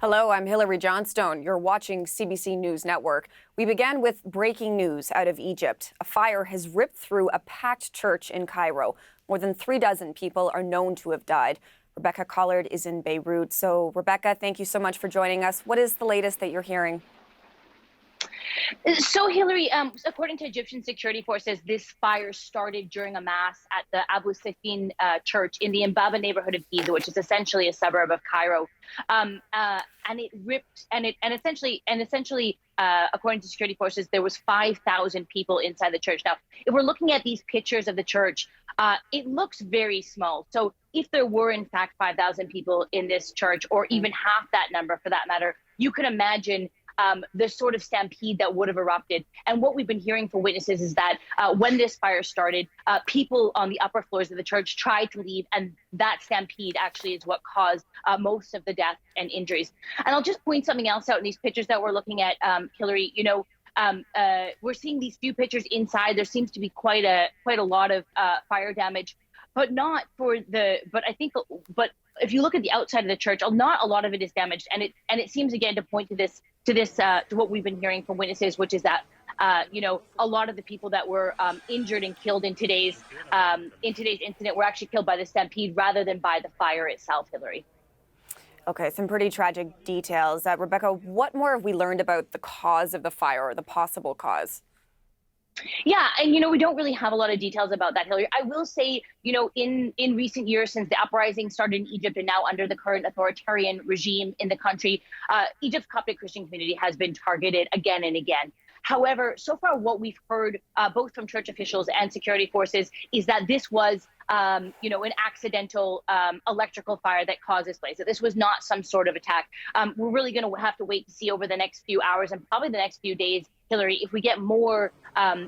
Hello, I'm Hilary Johnstone. You're watching CBC News Network. We began with breaking news out of Egypt. A fire has ripped through a packed church in Cairo. More than 36 people are known to have died. Rebecca Collard is in Beirut. So, Rebecca, thank you so much for joining us. What is the latest that you're hearing? So, Hillary, according to Egyptian security forces, this fire started during a mass at the Abu Sifin church in the Mbaba neighborhood of Giza, which is essentially a suburb of Cairo. And it ripped, and essentially, according to security forces, there was 5,000 people inside the church. Now, if we're looking at these pictures of the church, it looks very small. So, if there were in fact 5,000 people in this church, or even half that number for that matter, you can imagine the sort of stampede that would have erupted. And what we've been hearing from witnesses is that when this fire started, people on the upper floors of the church tried to leave, and that stampede actually is what caused most of the deaths and injuries. And I'll just point something else out in these pictures that we're looking at, Hillary. You know, we're seeing these few pictures inside. There seems to be quite a lot of fire damage, but not for the. But if you look at the outside of the church, not a lot of it is damaged, and it seems again to point to what we've been hearing from witnesses, which is that a lot of the people that were injured and killed in today's incident were actually killed by the stampede rather than by the fire itself, Hillary. Okay, some pretty tragic details. Rebecca, what more have we learned about the cause of the fire, or the possible cause? Yeah, and we don't really have a lot of details about that, Hillary. I will say, in recent years, since the uprising started in Egypt and now under the current authoritarian regime in the country, Egypt's Coptic Christian community has been targeted again and again. However, so far what we've heard, both from church officials and security forces, is that this was an accidental electrical fire that caused this place, that this was not some sort of attack. We're really going to have to wait to see over the next few hours and probably the next few days, Hillary, if we get more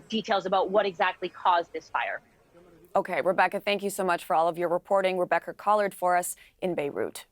details about what exactly caused this fire. Okay, Rebecca, thank you so much for all of your reporting. Rebecca Collard for us in Beirut.